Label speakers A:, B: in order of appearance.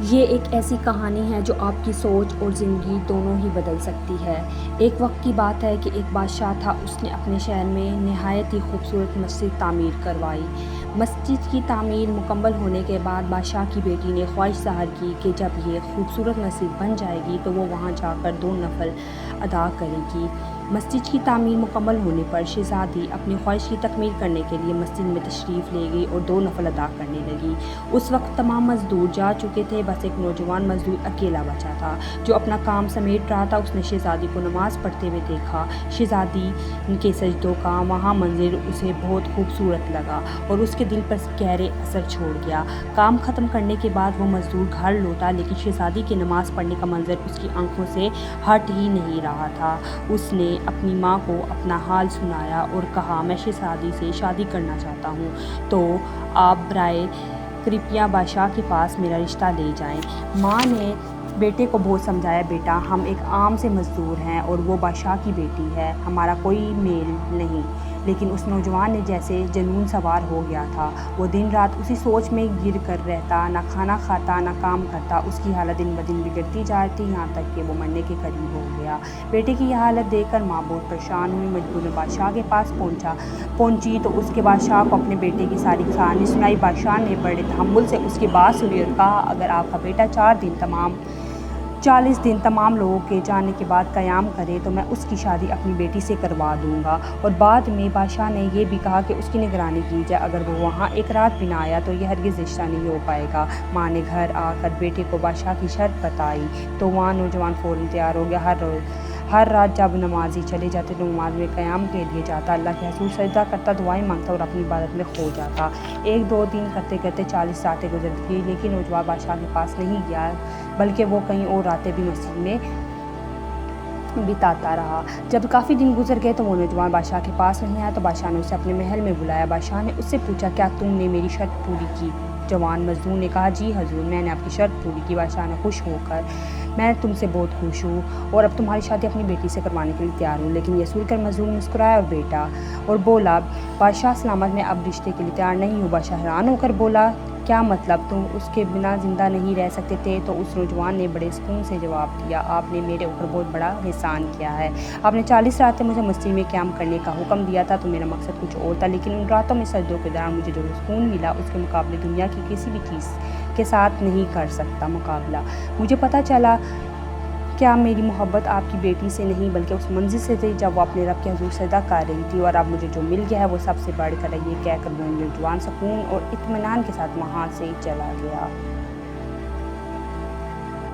A: یہ ایک ایسی کہانی ہے جو آپ کی سوچ اور زندگی دونوں ہی بدل سکتی ہے۔ ایک وقت کی بات ہے کہ ایک بادشاہ تھا۔ اس نے اپنے شہر میں نہایت ہی خوبصورت مسجد تعمیر کروائی۔ مسجد کی تعمیر مکمل ہونے کے بعد بادشاہ کی بیٹی نے خواہش ظاہر کی کہ جب یہ خوبصورت مسجد بن جائے گی تو وہ وہاں جا کر 2 نفل ادا کرے گی۔ مسجد کی تعمیر مکمل ہونے پر شہزادی اپنی خواہش کی تکمیل کرنے کے لیے مسجد میں تشریف لے گئی اور 2 نفل ادا کرنے لگی۔ اس وقت تمام مزدور جا چکے تھے، بس ایک نوجوان مزدور اکیلا بچا تھا جو اپنا کام سمیٹ رہا تھا۔ اس نے شہزادی کو نماز پڑھتے ہوئے دیکھا۔ شہزادی کے سجدوں کا وہاں منظر اسے بہت خوبصورت لگا اور اس کے دل پر گہرے اثر چھوڑ گیا۔ کام ختم کرنے کے بعد وہ مزدور گھر لوٹا، لیکن شہزادی کے نماز پڑھنے کا منظر اس کی آنکھوں سے ہٹ ہی نہیں رہا تھا۔ اس نے اپنی ماں کو اپنا حال سنایا اور کہا، میں شہزادی سے شادی کرنا چاہتا ہوں، تو آپ برائے کرپیا بادشاہ کے پاس میرا رشتہ لے جائیں۔ ماں نے بیٹے کو بہت سمجھایا، بیٹا ہم ایک عام سے مزدور ہیں اور وہ بادشاہ کی بیٹی ہے، ہمارا کوئی میل نہیں۔ لیکن اس نوجوان نے جیسے جنون سوار ہو گیا تھا۔ وہ دن رات اسی سوچ میں گر کر رہتا، نہ کھانا کھاتا نہ کام کرتا۔ اس کی حالت دن بدن بگڑتی جاتی، یہاں تک کہ وہ مرنے کے قریب ہو گیا۔ بیٹے کی یہ حالت دیکھ کر ماں بہت پریشان ہوئی، مجبوراً بادشاہ کے پاس پہنچی تو اس کے بادشاہ کو اپنے بیٹے کی ساری کہانی سنائی۔ بادشاہ نے بڑے تحمل سے اس کی بات سنی اور کہا، اگر آپ کا بیٹا 40 دن تمام لوگوں کے جانے کے بعد قیام کرے تو میں اس کی شادی اپنی بیٹی سے کروا دوں گا۔ اور بعد میں بادشاہ نے یہ بھی کہا کہ اس کی نگرانی کی جائے، اگر وہ وہاں ایک رات بھی نہ آیا تو یہ ہرگز رشتہ نہیں ہو پائے گا۔ ماں نے گھر آ کر بیٹے کو بادشاہ کی شرط بتائی تو وہاں نوجوان فوراً تیار ہو گیا۔ ہر رات جب نمازی چلے جاتے تو نماز میں قیام کے لیے جاتا، اللہ کے حضور سجدہ کرتا، دعائیں مانگتا اور اپنی عبادت میں کھو جاتا۔ 1-2 دن کرتے کرتے 40 راتیں گزر گئی، لیکن نوجوان بادشاہ کے پاس نہیں گیا، بلکہ وہ کئی اور راتیں بھی مسجد میں بتاتا رہا۔ جب کافی دن گزر گئے تو وہ نوجوان بادشاہ کے پاس نہیں آیا تو بادشاہ نے اسے اپنے محل میں بلایا۔ بادشاہ نے اس سے پوچھا، کیا تم نے میری شرط پوری کی؟ جوان مزدور نے کہا، جی حضور، میں نے آپ کی شرط پوری کی۔ بادشاہ نے خوش ہو کر، میں تم سے بہت خوش ہوں اور اب تمہاری شادی اپنی بیٹی سے کروانے کے لیے تیار ہوں۔ لیکن یہ سن کر مزدور مسکرایا اور بولا، بادشاہ سلامت، میں اب رشتے کے لیے تیار نہیں ہوں۔ بادشاہ حیران ہو کر بولا، کیا مطلب، تم اس کے بنا زندہ نہیں رہ سکتے تھے؟ تو اس نوجوان نے بڑے سکون سے جواب دیا، آپ نے میرے اوپر بہت بڑا احسان کیا ہے۔ آپ نے 40 راتیں مجھے مسجد میں قیام کرنے کا حکم دیا تھا تو میرا مقصد کچھ اور تھا، لیکن ان راتوں میں سجدوں کے دوران مجھے جو سکون ملا اس کے مقابلے دنیا کی کسی بھی چیز کے ساتھ نہیں کر سکتا مقابلہ۔ مجھے پتہ چلا کیا میری محبت آپ کی بیٹی سے نہیں بلکہ اس منظر سے تھی جب وہ اپنے رب کے حضور سجدہ کر رہی تھی، اور اب مجھے جو مل گیا ہے وہ سب سے بڑھ کر ہے۔ یہ کہہ کر وہ نوجوان سکون اور اطمینان کے ساتھ وہاں سے چلا گیا۔